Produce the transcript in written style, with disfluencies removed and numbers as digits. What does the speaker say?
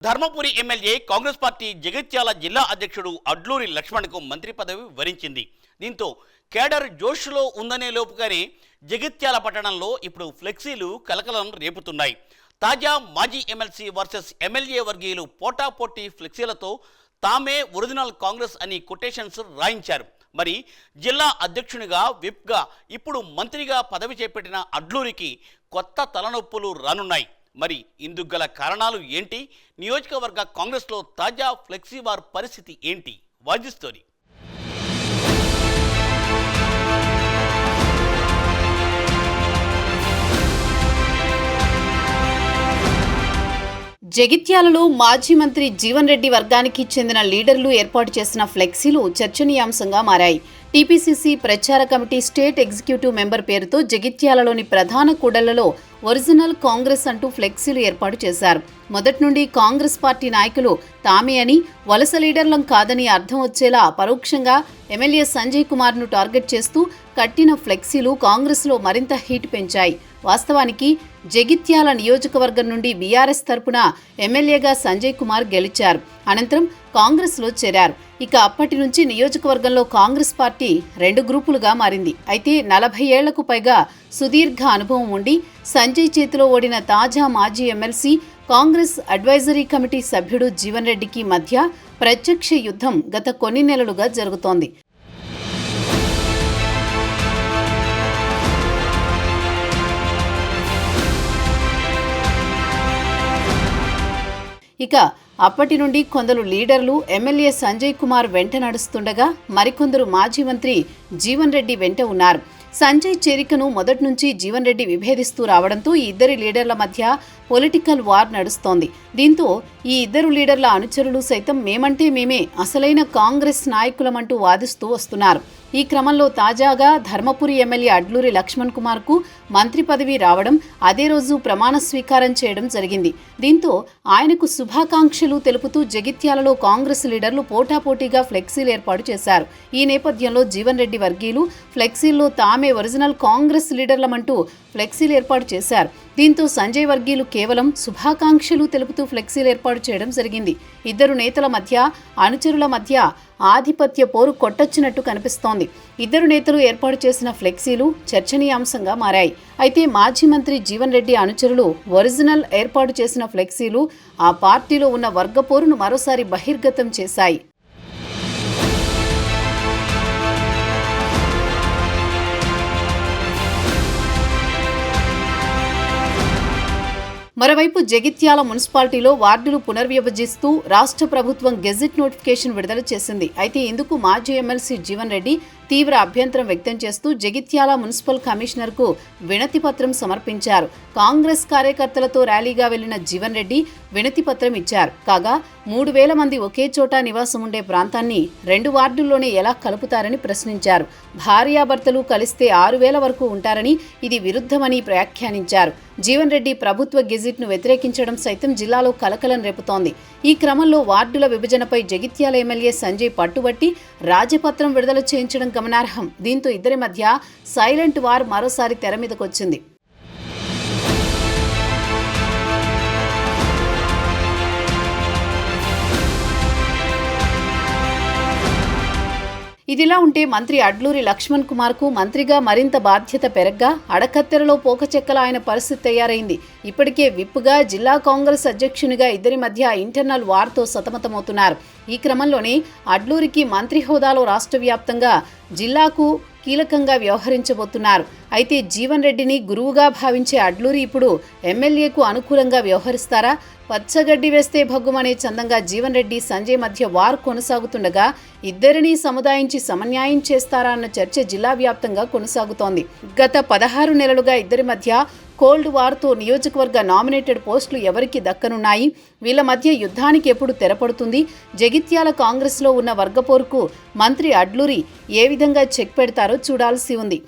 Dharmapuri MLA Congress party Jagtial జిల్లా అధ్యక్షుడు అడ్లూరి లక్ష్మణ్కు మంత్రి పదవి వరించింది. దీంతో కేడర్ జోష్లో ఉందనే లోపుగానే జగిత్యాల పట్టణంలో ఇప్పుడు ఫ్లెక్సీలు కలకలం రేపుతున్నాయి. తాజా మాజీ ఎమ్మెల్సీ వర్సెస్ ఎమ్మెల్యే వర్గీయులు పోటాపోటీ ఫ్లెక్సీలతో తామే ఒరిజినల్ కాంగ్రెస్ అని కొటేషన్స్ రాయించారు. మరి జిల్లా అధ్యక్షునిగా విప్గా ఇప్పుడు మంత్రిగా పదవి చేపట్టిన అడ్లూరికి కొత్త తలనొప్పులు రానున్నాయి. మరి ఇందుకు గల కారణాలు ఏంటి? నియోజకవర్గ కాంగ్రెస్లో తాజా ఫ్లెక్సీ వార్ పరిస్థితి ఏంటి? వాజీ స్టోరీ. జగిత్యాలలో మాజీ మంత్రి జీవన్ రెడ్డి వర్గానికి చెందిన లీడర్లు ఏర్పాటు చేసిన ఫ్లెక్సీలు చర్చనీయాంశంగా మారాయి. టీపీసీసీ ప్రచార కమిటీ స్టేట్ ఎగ్జిక్యూటివ్ మెంబర్ పేరుతో జగిత్యాలలోని ప్రధాన కూడళ్లలో ఒరిజినల్ కాంగ్రెస్ అంటూ ఫ్లెక్సీలు ఏర్పాటు చేశారు. మొదటి నుండి కాంగ్రెస్ పార్టీ నాయకులు తామే అని, వలస లీడర్లం కాదని అర్థం వచ్చేలా పరోక్షంగా ఎమ్మెల్యే సంజయ్ కుమార్ను టార్గెట్ చేస్తూ కట్టిన ఫ్లెక్సీలు కాంగ్రెస్లో మరింత హీట్ పెంచాయి. వాస్తవానికి జగిత్యాల నియోజకవర్గం నుండి బీఆర్ఎస్ తరపున ఎమ్మెల్యేగా సంజయ్ కుమార్ గెలిచారు. అనంతరం కాంగ్రెస్లో చేరారు. ఇక అప్పటి నుంచి నియోజకవర్గంలో కాంగ్రెస్ పార్టీ రెండు గ్రూపులుగా మారింది. అయితే 40 ఏళ్లకు పైగా సుదీర్ఘ అనుభవం ఉండి సంజయ్ చేతిలో ఓడిన తాజా మాజీ ఎమ్మెల్సీ, కాంగ్రెస్ అడ్వైజరీ కమిటీ సభ్యుడు జీవన్ రెడ్డికి మధ్య ప్రత్యక్ష యుద్ధం గత కొన్ని నెలలుగా జరుగుతోంది. ఇక అప్పటి నుండి కొందరు లీడర్లు ఎమ్మెల్యే సంజయ్ కుమార్ వెంట నడుస్తుండగా మరికొందరు మాజీ మంత్రి జీవన్ రెడ్డి వెంట ఉన్నారు. సంజయ్ చేరికను మొదటి నుంచి జీవన్ రెడ్డి విభేదిస్తూ రావడంతో ఈ ఇద్దరి లీడర్ల మధ్య పొలిటికల్ వార్ నడుస్తోంది. దీంతో ఈ ఇద్దరు లీడర్ల అనుచరులు సైతం మేమంటే మేమే అసలైన కాంగ్రెస్ నాయకులమంటూ వాదిస్తూ వస్తున్నారు. ఈ క్రమంలో తాజాగా ధర్మపురి ఎమ్మెల్యే అడ్లూరి లక్ష్మణ్ కుమార్కు మంత్రి పదవి రావడం, అదే రోజు ప్రమాణ స్వీకారం చేయడం జరిగింది. దీంతో ఆయనకు శుభాకాంక్షలు తెలుపుతూ జగిత్యాలలో కాంగ్రెస్ లీడర్లు పోటాపోటీగా ఫ్లెక్సీలు ఏర్పాటు చేశారు. ఈ నేపథ్యంలో జీవన్ రెడ్డి వర్గీయులు ఫ్లెక్సీల్లో తామే ఒరిజినల్ కాంగ్రెస్ లీడర్లమంటూ ఫ్లెక్సీలు ఏర్పాటు చేశారు. దీంతో సంజయ్ వర్గీయులు కేవలం శుభాకాంక్షలు తెలుపుతూ ఫ్లెక్సీలు ఏర్పాటు చేయడం జరిగింది. ఇద్దరు నేతల మధ్య, అనుచరుల మధ్య ఆధిపత్య పోరు కొట్టొచ్చినట్టు కనిపిస్తోంది. ఇద్దరు నేతలు ఏర్పాటు చేసిన ఫ్లెక్సీలు చర్చనీయాంశంగా మారాయి. అయితే మాజీ మంత్రి జీవన్ రెడ్డి అనుచరులు ఒరిజినల్ ఏర్పాటు చేసిన ఫ్లెక్సీలు ఆ పార్టీలో ఉన్న వర్గపోరును మరోసారి బహిర్గతం చేశాయి. మరోవైపు జగిత్యాల మున్సిపాలిటీలో వార్డులు పునర్విభజిస్తూ రాష్ట్ర ప్రభుత్వం గెజిట్ నోటిఫికేషన్ విడుదల చేసింది. అయితే ఇందుకు మాజీ ఎమ్మెల్సీ జీవన్ రెడ్డి తీవ్ర అభ్యంతరం వ్యక్తం చేస్తూ జగిత్యాల మున్సిపల్ కమిషనర్కు వినతి పత్రం సమర్పించారు. కాంగ్రెస్ కార్యకర్తలతో ర్యాలీగా వెళ్లిన జీవన్ రెడ్డి వినతి పత్రం ఇచ్చారు. కాగా 3000 మంది ఒకే చోట నివాసం ఉండే ప్రాంతాన్ని 2 వార్డుల్లోనే ఎలా కలుపుతారని ప్రశ్నించారు. భార్యాభర్తలు కలిస్తే 6000 వరకు ఉంటారని, ఇది విరుద్ధమని వ్యాఖ్యానించారు. జీవన్ రెడ్డి ప్రభుత్వ గెజిట్ను వ్యతిరేకించడం సైతం జిల్లాలో కలకలం రేపుతోంది. ఈ క్రమంలో వార్డుల విభజనపై జగిత్యాల ఎమ్మెల్యే సంజయ్ పట్టుబట్టి రాజపత్రం విడుదల చేయించడం గమనార్హం. దీంతో ఇద్దరి మధ్య సైలెంట్ వార్ మరోసారి తెర మీదకొచ్చింది. ఇదిలా ఉంటే మంత్రి అడ్లూరి లక్ష్మణ్ కుమార్కు మంత్రిగా మరింత బాధ్యత పెరగ్గా అడకత్తెరలో పోకచెక్కల ఆయన పరిస్థితి తయారైంది. ఇప్పటికే విప్గా, జిల్లా కాంగ్రెస్ అధ్యక్షునిగా ఇద్దరి మధ్య ఇంటర్నల్ వార్తో సతమతమవుతున్నారు. ఈ క్రమంలోనే అడ్లూరికి మంత్రి హోదాలో రాష్ట్ర వ్యాప్తంగా జిల్లాకు కీలకంగా వ్యవహరించబోతున్నారు. అయితే జీవన్ రెడ్డిని గురువుగా భావించే అడ్లూరి ఇప్పుడు ఎమ్మెల్యేకు అనుకూలంగా వ్యవహరిస్తారా? పచ్చగడ్డి వేస్తే భగ్గుమనే చందంగా జీవన్ రెడ్డి, సంజయ్ మధ్య వార్ కొనసాగుతుండగా ఇద్దరినీ సముదాయించి సమన్యాయం చేస్తారా అన్న చర్చ జిల్లా వ్యాప్తంగా కొనసాగుతోంది. గత 16 నెలలుగా ఇద్దరి మధ్య కోల్డ్ వార్తో నియోజకవర్గ నామినేటెడ్ పోస్టులు ఎవరికి దక్కనున్నాయి? వీళ్ల మధ్య యుద్ధానికి ఎప్పుడు తెరపడుతుంది? జగిత్యాల కాంగ్రెస్లో ఉన్న వర్గపోరుకు మంత్రి అడ్లూరి ఏ విధంగా చెక్ పెడతారో చూడాల్సి ఉంది.